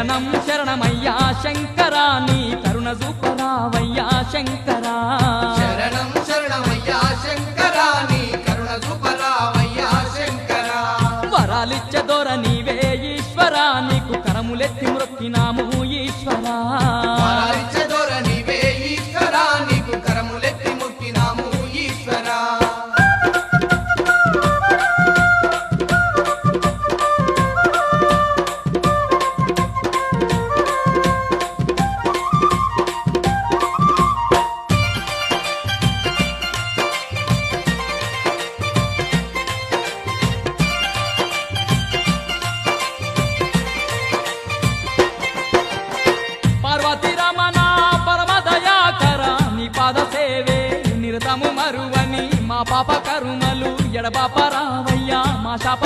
శరణం శరణమయ్యా శంకరా నీ కరుణ చూపరావయ్యా శంకరా శరణం శరణమయ్యా శంకరా నీ కరుణ చూపరావయ్యా శంకరా వరాలిచ్చే దొర నీవే ఈశ్వరా నీకు కరములెత్తి మొక్కినాము ఈశ్వరా వరాలిచ్చే దొర నీవే ఈశ్వరా నీకు కరములెత్తి మొక్కినాము ఈశ్వరా పార్వతి రమణ పరమ దయాకర నీ పాద సేవే నిరతము మరువని మా పాప కరుమలు ఎడబాప రావయ్యా మా శాప